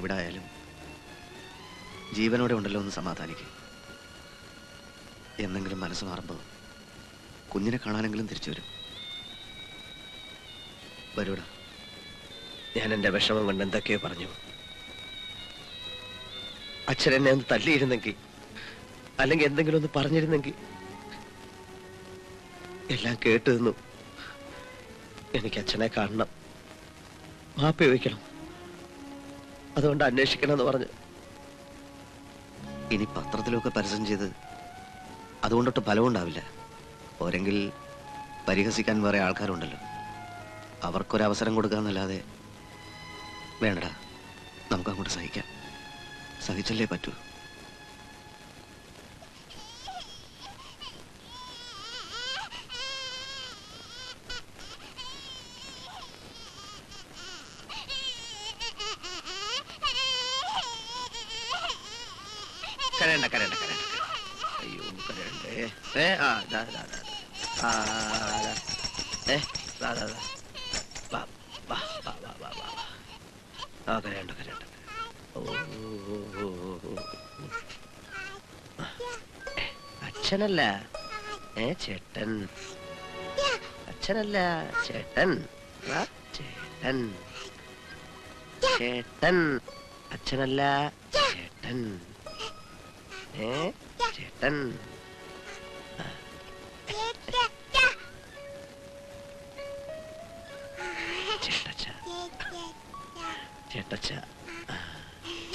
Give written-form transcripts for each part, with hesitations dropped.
എവിടെ ആയാലും ജീവനോടെ ഉണ്ടല്ലോ എന്ന് സമാധാനിക്കും. എന്നെങ്കിലും മനസ്സ് മാറുമ്പോൾ കുഞ്ഞിനെ കാണാനെങ്കിലും തിരിച്ചു വരും. വരൂടാ. ഞാൻ എൻ്റെ വിഷമം കൊണ്ട് എന്തൊക്കെയോ പറഞ്ഞു. അച്ഛൻ എന്നെ ഒന്ന് തല്ലിയിരുന്നെങ്കിൽ, അല്ലെങ്കിൽ എന്തെങ്കിലും ഒന്ന് പറഞ്ഞിരുന്നെങ്കിൽ. എല്ലാം കേട്ടു നിന്നു. എനിക്ക് അച്ഛനെ കാണണം, മാപ്പി ചോദിക്കണം, അതുകൊണ്ട് അന്വേഷിക്കണം എന്ന് പറഞ്ഞു. ഇനി പത്രത്തിലൊക്കെ പരസ്യം ചെയ്ത് അതുകൊണ്ടൊട്ട് ഫലമുണ്ടാവില്ല. പോരെങ്കിൽ പരിഹസിക്കാൻ വേറെ ആൾക്കാരുണ്ടല്ലോ, അവർക്കൊരവസരം കൊടുക്കാന്നല്ലാതെ. വേണ്ടടാ, നമുക്കങ്ങോട്ട് സഹിക്കാം. സഹിച്ചല്ലേ പറ്റൂ. കരയണ്ട കരയണ്ട കരയണ്ട. അയ്യോ കരയണ്ടേ. കരയണ്ട കരയണ്ട. അച്ഛനല്ല ചേട്ടൻ. അച്ഛനല്ല ചേട്ടൻ. ചേട്ടൻ ചേട്ടൻ. അച്ഛനല്ല ചേട്ടൻ. ചേട്ടൻ. ചേട്ടച്ച ചേട്ടച്ച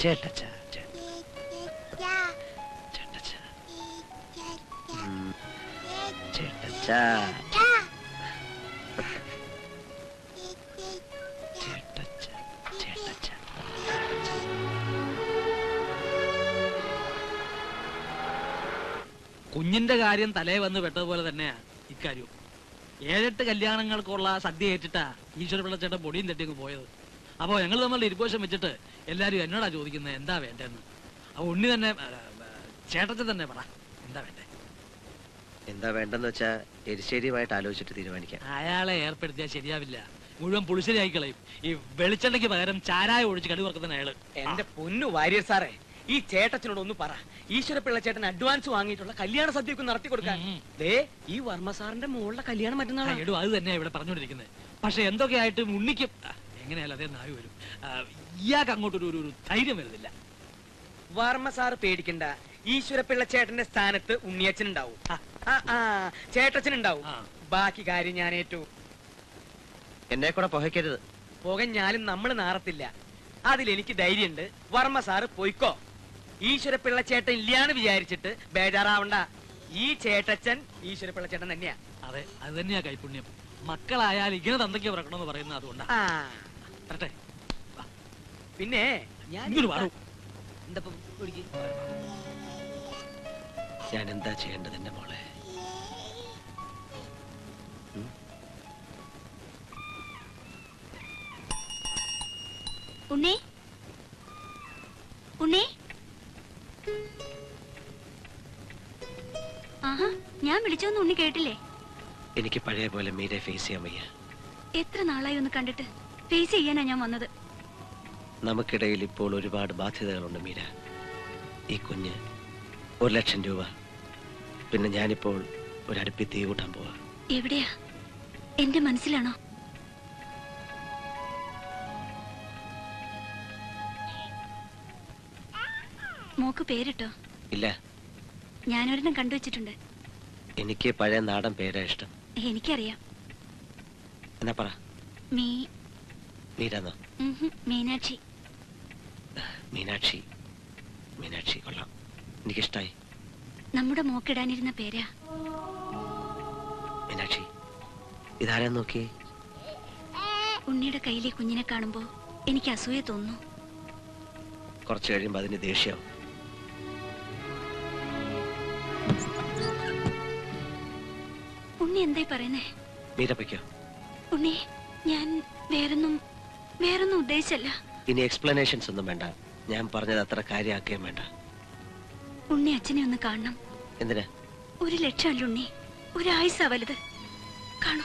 ചേട്ടച്ച ചേട്ടച്ച ചേട്ടച്ച ചേട്ടച്ച ചേട്ടച്ച. കുഞ്ഞിന്റെ കാര്യം തലേ വന്ന് പെട്ടതുപോലെ തന്നെയാ ഇക്കാര്യവും. 7-8 കല്യാണങ്ങൾക്കുള്ള സദ്യ ഏറ്റിട്ടാ ഈശ്വരപിള്ളച്ചേട്ടൻ പൊടിയും തട്ടിങ്ങ് പോയത്. അപ്പോൾ ഞങ്ങൾ തമ്മിൽ ഇരിപ്പോഷം വെച്ചിട്ട് എല്ലാവരും എന്നോടാ ചോദിക്കുന്നത് എന്താ വേണ്ടെന്ന്. അപ്പോൾ ഉണ്ണി തന്നെ ചേട്ടത്തിൽ തന്നെ പറ എന്താ വേണ്ടേ. എന്താ വേണ്ടെന്ന് വെച്ചാ എരിശ്ശേരിയുമായിട്ട് ആലോചിച്ചിട്ട് തീരുമാനിക്കാം. അയാളെ ഏർപ്പെടുത്തിയാൽ ശരിയാവില്ല, മുഴുവൻ പുളിശ്ശേരിയായി കളയും. ഈ വെളിച്ചെണ്ണയ്ക്ക് പകരം ചാരായ ഒഴിച്ച് കടി വറുക്കുന്ന അയാള്. എന്റെ പൊന്നു വാര്യർ സാറേ, ഈ ചേട്ടത്തിനോട് ഒന്ന് പറ, ഈശ്വരപിള്ള ചേട്ടൻ അഡ്വാൻസ് വാങ്ങിയിട്ടുള്ള കല്യാണ സദ്യക്ക് നടത്തി കൊടുക്കാൻ. ഈ വർമ്മ സാറിന്റെ മോളുടെ കല്യാണം മറ്റന്നാളാ. എടോ അത് തന്നെയാ ഇവിടെ പറഞ്ഞുകൊണ്ടിരിക്കുന്നത്. പക്ഷെ എന്തൊക്കെയായിട്ടും ഉണ്ണിക്കും എങ്ങനെയല്ല അതേ നായി വരും. ഇയാൾക്ക് അങ്ങോട്ടൊരു ഒരു ധൈര്യം വരുന്നില്ല. വർമ്മ സാറ് പേടിക്കണ്ട, ഈശ്വരപിള്ള ചേട്ടന്റെ സ്ഥാനത്ത് ഉണ്ണിയച്ഛൻ ഉണ്ടാവും, ചേട്ടച്ചൻ ഉണ്ടാവും. ബാക്കി കാര്യം ഞാൻ ഏറ്റു. എന്നെ കൂടെ പുകയ്ക്കരുത്. പുകഞ്ഞാലും നമ്മൾ നാറത്തില്ല, അതിലെനിക്ക് ധൈര്യമുണ്ട്. വർമ്മ സാറ് പോയിക്കോ. ഈശ്വരപിള്ള ചേട്ടൻ ഇല്ലാന്ന് വിചാരിച്ചിട്ട് ബേജാറാവണ്ട. ഈ ചേട്ടച്ചൻ ഈശ്വരപിള്ള ചേട്ടൻ തന്നെയാ. അതെ, അത് തന്നെയാ കൈപുണ്യം. മക്കളായാൽ ഇങ്ങനെ തന്തയ്ക്ക് പിറക്കണമെന്ന് പറയുന്നത് അതുകൊണ്ടാ. പിന്നെ ഞാൻ എന്താ ചെയ്യേണ്ടത് എന്റെ മോളെ? ഉണ്ണി, ഉണ്ണി. ആഹാ, ഞാൻ വിളിച്ചൊന്നും ഉണ്ണി കേട്ടില്ലേ? എനിക്ക് പഴയ പോലെ മീരെ ഫേസ് ചെയ്യാൻ വയ്യ. എത്ര നാളായി ഒന്ന് കണ്ടിട്ട്. ഫേസ് ചെയ്യാനാ ഞാൻ വന്നത്. നമുക്കിടയിൽ ഇപ്പോൾ ഒരുപാട് ബാധ്യതകളുണ്ട് മീര. ഈ കുഞ്ഞ്, 1,00,000 രൂപ, പിന്നെ ഞാനിപ്പോൾ ഒരടുപ്പി തീ കൂട്ടാൻ പോവാ. എവിടെയാ? എന്റെ മനസ്സിലാണോ? മോക്ക് പേരിട്ടോ? ഇല്ല. ഞാനൊരെണ്ണം കണ്ടുവച്ചിട്ടുണ്ട്. എനിക്ക് പഴയ നാടൻ പേരാ ഇഷ്ടം. എനിക്കറിയാം. എന്നാ പറ. മീരാന്നോ? മീനാക്ഷി. മീനാക്ഷി. മീനാക്ഷി കൊള്ളാം, എനിക്കിഷ്ടായി. നമ്മുടെ മോക്കിടാനിരുന്ന പേരാ മീനാക്ഷി. ഇതാരാ നോക്കിയേ? ഉണ്ണിയുടെ കയ്യിലെ കുഞ്ഞിനെ കാണുമ്പോ എനിക്ക് അസൂയ തോന്നുന്നു. കുറച്ച് കഴിയുമ്പോ അതിന് ദേഷ്യാവും. ഉണ്ണി എന്തായി പറയുന്നേ? മീരപ്പയ്ക്കോ? ഉണ്ണി, ഞാൻ വേറൊന്നും ഉദ്ദേശിച്ചല്ല. ഇനി എക്സ്പ്ലനേഷൻസ് ഒന്നും വേണ്ട. ഞാൻ പറഞ്ഞത് അത്ര കാര്യമാക്കുകയും വേണ്ട. ഉണ്ണി അച്ഛനെ ഒന്ന് കാണണം. എന്തിനാ? 1,00,000 അല്ല ഉണ്ണി, 1 ആയുസ്സാ വലുത്. കാണോ?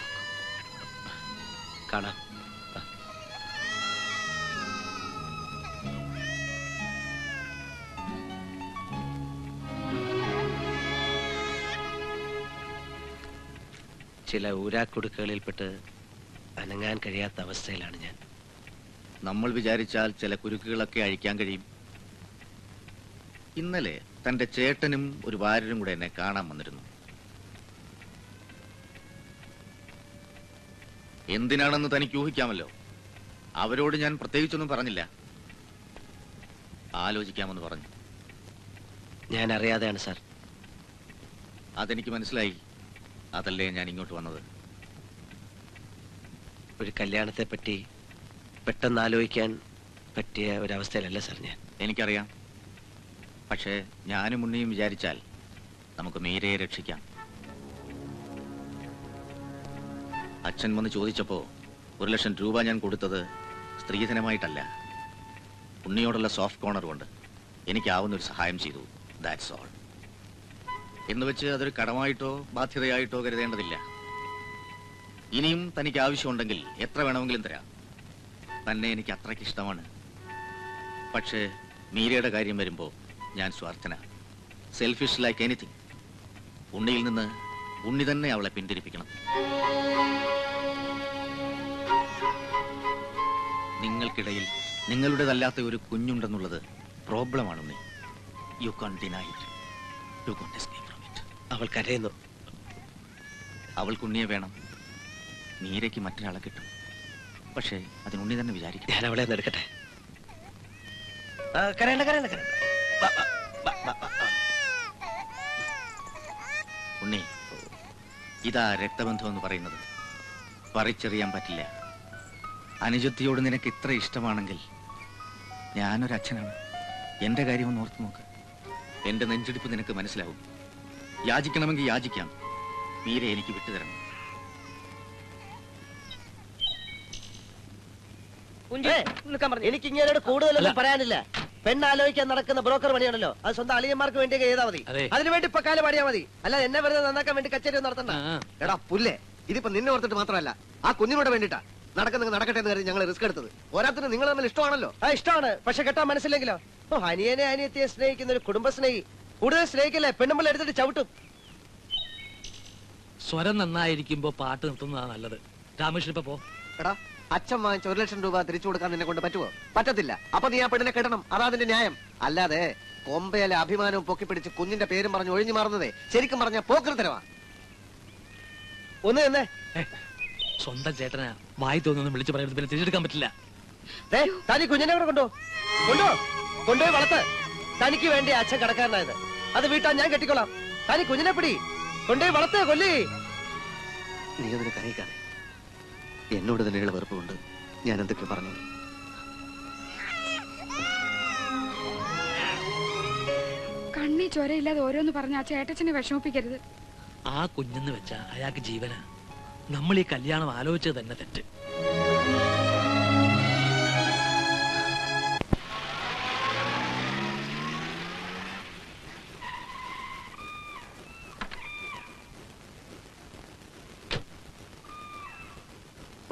കാണാം. ചില ഊരാക്കുടുക്കുകളിൽപ്പെട്ട് അനങ്ങാൻ കഴിയാത്ത അവസ്ഥയിലാണ് ഞാൻ. നമ്മൾ വിചാരിച്ചാൽ ചില കുരുക്കുകളൊക്കെ അഴിക്കാൻ കഴിയും. ഇന്നലെ തന്റെ ചേട്ടനും ഒരു ഭാര്യരും കൂടെ എന്നെ കാണാൻ വന്നിരുന്നു. എന്തിനാണെന്ന് തനിക്ക് ഊഹിക്കാമല്ലോ. അവരോട് ഞാൻ പ്രത്യേകിച്ചൊന്നും പറഞ്ഞില്ല. ആലോചിക്കാമെന്ന് പറഞ്ഞു. ഞാൻ അറിയാതെയാണ് സാർ. അതെനിക്ക് മനസ്സിലായി. അതല്ലേ ഞാൻ ഇങ്ങോട്ട് വന്നത്. ഒരു കല്യാണത്തെ പറ്റി പെട്ടെന്ന് ആലോചിക്കാൻ പറ്റിയ ഒരവസ്ഥയിലല്ല സാർ ഞാൻ. എനിക്കറിയാം. പക്ഷേ ഞാനും ഉണ്ണിയും വിചാരിച്ചാൽ നമുക്ക് മീരയെ രക്ഷിക്കാം. അച്ഛൻ വന്ന് ചോദിച്ചപ്പോ 1 ലക്ഷം രൂപ ഞാൻ കൊടുത്തത് സ്ത്രീധനമായിട്ടല്ല, ഉണ്ണിയോടുള്ള സോഫ്റ്റ് കോർണർ കൊണ്ട് എനിക്കാവുന്ന ഒരു സഹായം ചെയ്തു. That's all. എന്ന് വെച്ച് അതൊരു കടമായിട്ടോ ബാധ്യതയായിട്ടോ കരുതേണ്ടതില്ല. ഇനിയും തനിക്ക് ആവശ്യമുണ്ടെങ്കിൽ എത്ര വേണമെങ്കിലും തരാം. തന്നെ എനിക്ക് അത്രയ്ക്ക് ഇഷ്ടമാണ്. പക്ഷേ മീരയുടെ കാര്യം വരുമ്പോ ഞാൻ സ്വാർത്ഥന, സെൽഫിഷ് ലൈക്ക് എനിത്തിങ്. ഉണ്ണിയിൽ നിന്ന് ഉണ്ണി തന്നെ അവളെ പിന്തിരിപ്പിക്കണം. നിങ്ങൾക്കിടയിൽ നിങ്ങളുടേതല്ലാത്ത ഒരു കുഞ്ഞുണ്ടെന്നുള്ളത് പ്രോബ്ലമാണ് Unni. You can't deny it. You can't escape from it. അവൾ കരയുന്നു. അവൾക്ക് ഉണ്ണിയെ വേണം. മീരയ്ക്ക് മറ്റൊരാളെ കിട്ടും. പക്ഷേ അതിന് ഉണ്ണി തന്നെ വിചാരിക്കും. ഞാൻ അവളെ ഒന്ന് എടുക്കട്ടെ. കരയണ്ട കരയണ്ട കരയണ്ട. ഉണ്ണി, ഇതാ രക്തബന്ധം എന്ന് പറയുന്നത്. പറിച്ചെറിയാൻ പറ്റില്ല. അനുജത്തിയോട് നിനക്ക് ഇത്ര ഇഷ്ടമാണെങ്കിൽ ഞാനൊരച്ഛനാണ്. എന്റെ കാര്യം ഒന്ന് ഓർത്തു നോക്ക്. എന്റെ നെഞ്ചിടിപ്പ് നിനക്ക് മനസ്സിലാവും. യാചിക്കണമെങ്കിൽ യാചിക്കാം. മീര എനിക്ക് വിട്ടുതരണം. എനിക്ക് ഇങ്ങനെ കൂടുതലൊന്നും പറയാനില്ല. പെണ്ണാലോചിക്കാൻ നടക്കുന്ന ബ്രോക്കർ പണിയാണല്ലോ. അത് സ്വന്തം അളിയന്മാർക്ക് വേണ്ടി ചെയ്താൽ മതി. അതിനുവേണ്ടി ഇപ്പൊ കാലം പാടിയാൽ മതി. അല്ല എന്നെ വെറുതെ നന്നാക്കാൻ വേണ്ടി കച്ചേരി നടത്തണ്ട. എടാ പുല്ലേ, ഇതിപ്പോ നിന്നെ ഓർത്തിട്ട് മാത്രമല്ല, ആ കുഞ്ഞിനോട് വേണ്ടിട്ടാ നടക്കുന്നത് നടക്കട്ടെ എന്ന് കരുതി ഞങ്ങൾ റിസ്ക് എടുത്തത്. ഓരോരുത്തരും നിങ്ങൾ തമ്മിൽ ഇഷ്ടമാണല്ലോ. ആ ഇഷ്ടമാണ്. പക്ഷെ കേട്ടാ മനസ്സിലെങ്കിലോ. ഓ, അനിയനെ അനിയത്തിയെ സ്നേഹിക്കുന്ന ഒരു കുടുംബ സ്നേഹി കൂടുതൽ സ്നേഹിക്കില്ലേ പെണ്ണുമ്പോൾ എടുത്തിട്ട് ചവിട്ടും. സ്വരം നന്നായിരിക്കുമ്പോ പാട്ട് നിർത്തുന്നതാണ് നല്ലത്. രാമകൃഷ്ണൻ ഇപ്പൊ പോ. എടാ, അച്ഛൻ വാങ്ങിച്ച 1 ലക്ഷം രൂപ തിരിച്ചു കൊടുക്കാൻ നിന്നെ കൊണ്ട് പറ്റുമോ? പറ്റത്തില്ല. അപ്പൊ നീ ആ പെണ്ണിനെ കെട്ടണം. അതാ അതിന്റെ ന്യായം. അല്ലാതെ കൊമ്പയിലെ അഭിമാനവും പൊക്കിപ്പിടിച്ച് കുഞ്ഞിന്റെ പേരും പറഞ്ഞ് ഒഴിഞ്ഞു മാറുന്നതേ ശരിക്കും പറഞ്ഞ പോക്കൃത്തരവാ. ഒന്ന് തന്നെ സ്വന്തം ചേട്ടനാ വായി തോന്നുന്നു വിളിച്ചു പറയുന്നത് പിന്നെ തിരിച്ചെടുക്കാൻ പറ്റില്ല. തനി കുഞ്ഞിനെ കൂടെ കൊണ്ടുപോയി വളർത്ത്. തനിക്ക് വേണ്ടി അച്ഛൻ കടക്കാരനായത്. അത് വീട്ടാൻ ഞാൻ കെട്ടിക്കൊള്ളാം. തനി കുഞ്ഞിനെ പിടി, കൊണ്ടുപോയി വളർത്ത്. കൊല്ലി. നീ അതിനെ കരയിക്കാതെ. എന്നോട് തന്നെയുള്ള വെറുപ്പ് കൊണ്ട് ഞാൻ എന്തൊക്കെ പറഞ്ഞു. കണ്ണി ചോരയില്ലാതെ ഓരോന്ന് പറഞ്ഞ ആ ചേട്ടച്ചനെ വിഷമിപ്പിക്കരുത്. ആ കുഞ്ഞെന്ന് വെച്ചാ അയാൾക്ക് ജീവനാ. നമ്മൾ ഈ കല്യാണം ആലോചിച്ചത് തന്നെ തെറ്റ്.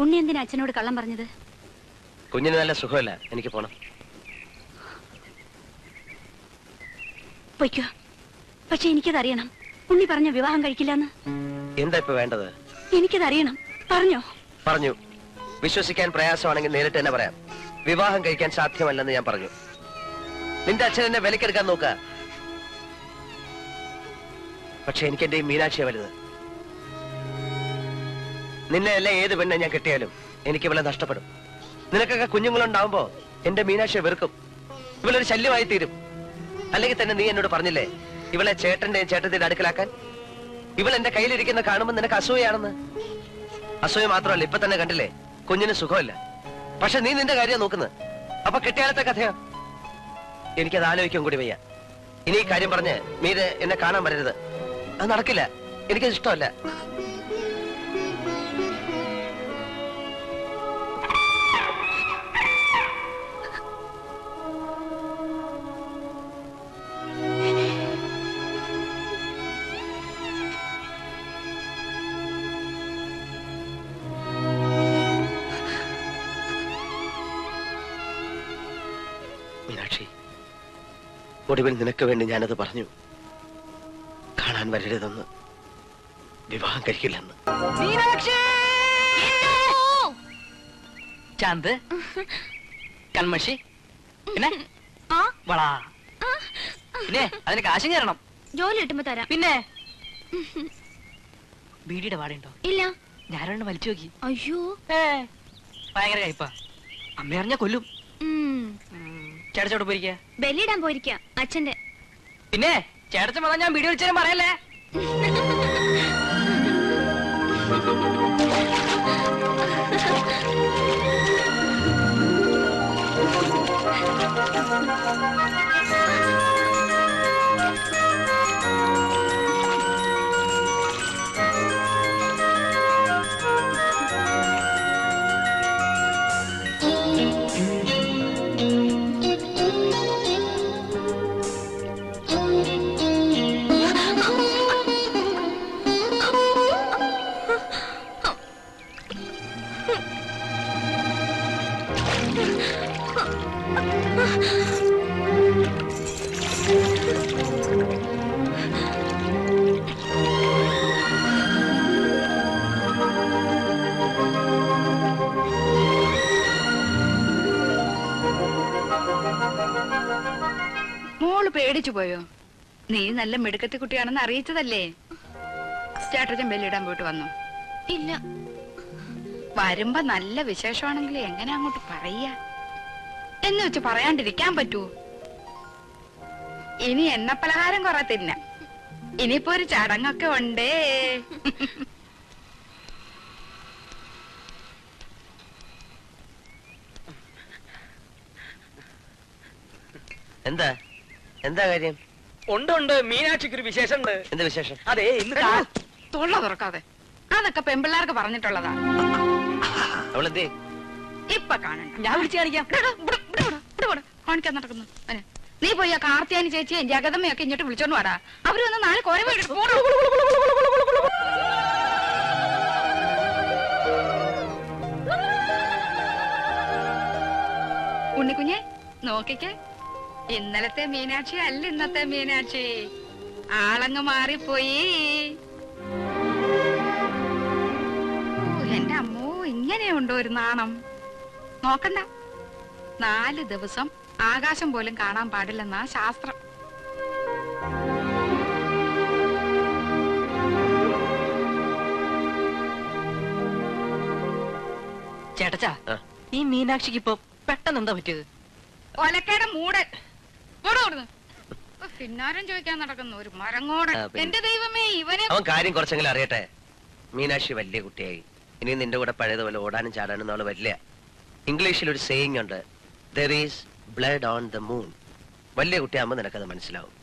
ഉണ്ണി എന്തിനാ അച്ഛനോട് കള്ളം പറഞ്ഞത്? കുഞ്ഞിന് നല്ല സുഖമല്ല, എനിക്ക് പോണം. പൊയ്ക്കോ. പക്ഷെ എനിക്കതറിയണം, ഉണ്ണി പറഞ്ഞ വിവാഹം കഴിക്കില്ലെന്ന്. എന്താ ഇപ്പൊ വേണ്ടത്? എനിക്കതറിയണം. പറഞ്ഞോ? പറഞ്ഞു. വിശ്വസിക്കാൻ പ്രയാസമാണെങ്കിൽ നേരിട്ട് തന്നെ പറയാം. വിവാഹം കഴിക്കാൻ സാധ്യമല്ലെന്ന് ഞാൻ പറഞ്ഞു. നിന്റെ അച്ഛൻ എന്നെ വിലക്കെടുക്കാൻ നോക്ക. പക്ഷെ എനിക്ക് എന്റെ ഈ മീനാക്ഷിയെ വലുത്. നിന്നെ അല്ല ഏത് പെണ്ണെ ഞാൻ കെട്ടിയാലും എനിക്ക് ഇവളെ നഷ്ടപ്പെടും. നിനക്കൊക്കെ കുഞ്ഞുങ്ങളുണ്ടാവുമ്പോ എന്റെ മീനാക്ഷിയെ വെറുക്കും. ഇവളൊരു ശല്യമായി തീരും. അല്ലെങ്കിൽ തന്നെ നീ എന്നോട് പറഞ്ഞില്ലേ ഇവളെ ചേട്ടന്റെയും ചേട്ടത്തിന്റെ അടുക്കലാക്കാൻ? ഇവൾ എന്റെ കയ്യിലിരിക്കുന്ന കാണുമ്പോൾ നിനക്ക് അസൂയാണെന്ന്. അസൂയ മാത്രമല്ല, ഇപ്പൊ തന്നെ കണ്ടില്ലേ കുഞ്ഞിന് സുഖമില്ല. പക്ഷെ നീ നിന്റെ കാര്യം നോക്കുന്നത്. അപ്പൊ കെട്ടിയാലത്തെ കഥയോ? എനിക്കത് ആലോചിക്കാൻ കൂടി വയ്യ. ഇനി ഈ കാര്യം പറഞ്ഞ് മീര എന്നെ കാണാൻ വരരുത്. അത് നടക്കില്ല. എനിക്കത് ഇഷ്ടമല്ല. മീനാക്ഷി, ഒടുവിൽ നിനക്ക് വേണ്ടി ഞാനത് പറഞ്ഞു. കാണാൻ വരരുതെന്ന്. വിവാഹം കഴിക്കില്ലെന്ന്. ചാന്ത് കൺമഷി പിന്നെ ആ വളാ പിന്നെ അതിന് കാശും കയറണം. ജോലി കിട്ടുമ്പോ തരാം. പിന്നെ ബീഡിയുടെ വാടയുണ്ടോ? ഇല്ല. ഞാനൊന്ന് വലിച്ചു നോക്കി. അയ്യോ ഭയങ്കര കയ്പാ. അമ്മ അറിഞ്ഞാ കൊല്ലും. ചേട്ടച്ചോട്ട് പോയിരിക്ക. ബലിയിടാൻ പോയിരിക്ക അച്ഛന്റെ. പിന്നെ ചേട്ടച്ച വന്നാൽ ഞാൻ വീഡിയോ വിളിച്ചാലും പറയല്ലേ. മോള് പേടിച്ചു പോയോ? നീ നല്ല മിടുക്കത്തി കുട്ടിയാണെന്ന് അറിയിച്ചതല്ലേ? ചേട്ടച്ചൻ ബലിയിടാൻ പോയിട്ട് വന്നു? ഇല്ല. വരുമ്പോ നല്ല വിശേഷമാണെങ്കിൽ എങ്ങനെ അങ്ങോട്ട് പറയാ എന്ന് വെച്ച് പറയാണ്ടിരിക്കാൻ പറ്റൂ? ഇനി എണ്ണ പലഹാരം കുറെ തിന്ന. ഇനിയിപ്പോ ഒരു ചടങ്ങൊക്കെ ഉണ്ടേ. എന്താ എന്താ കാര്യം? ഉണ്ട് മീനാക്ഷിക്ക് ഒരു വിശേഷം ഉണ്ട്. എന്താ വിശേഷം? അതെ ഇന്ന് തൊള്ള തുറക്കാതെ. അതൊക്കെ പെമ്പിള്ളാർക്ക് പറഞ്ഞിട്ടുള്ളതാ. അവളെന്തേ? ഇപ്പൊ കാണണ്ട. ഞാൻ വിളിച്ചു കാണിക്കാം. കാണിക്കാൻ നടക്കുന്നു. നീ പോയി ആ കാർത്തിയാനി ചേച്ചിയും ജഗതമ്മയൊക്കെ ഇങ്ങോട്ട് വിളിച്ചോണ്ട് വാടാ. അവര് വന്ന് 4 കോരവ എടുത്ത് പോണോ. ഉണ്ണിക്കുഞ്ഞെ നോക്കിക്കേ, ഇന്നലത്തെ മീനാക്ഷി അല്ല ഇന്നത്തെ മീനാക്ഷി. ആളങ്ങ് മാറിപ്പോയി. എന്റെ അമ്മോ, ഇങ്ങനെയുണ്ടോ ഒരു നാണം? നോക്കണ്ട, 4 ദിവസം ആകാശം പോലും കാണാൻ പാടില്ലെന്നാ ശാസ്ത്രം. ചേട്ടച്ചാ, ഈ മീനാക്ഷിക്ക് ഇപ്പൊ പെട്ടെന്ന് എന്താ പറ്റിയത്? ഒലക്കയുടെ മൂടൻ പിന്നാരം ചോദിക്കാൻ നടക്കുന്നു ഒരു മരങ്ങോടൻ. എന്റെ ദൈവമേ, ഇവനെ അവൻ കാര്യം കുറച്ചെങ്കിലും അറിയട്ടെ. മീനാക്ഷി വലിയ കുട്ടിയായി. ഇനി നിന്റെ കൂടെ പഴയതുപോലെ ഓടാനും ചാടാനും അവള് വരില്ല. ഇംഗ്ലീഷിൽ ഒരു സേയിങ് ഉണ്ട്, there is blood on the moon. വലിയ കുട്ടിയാകുമ്പോ നിനക്കത് മനസ്സിലാവും.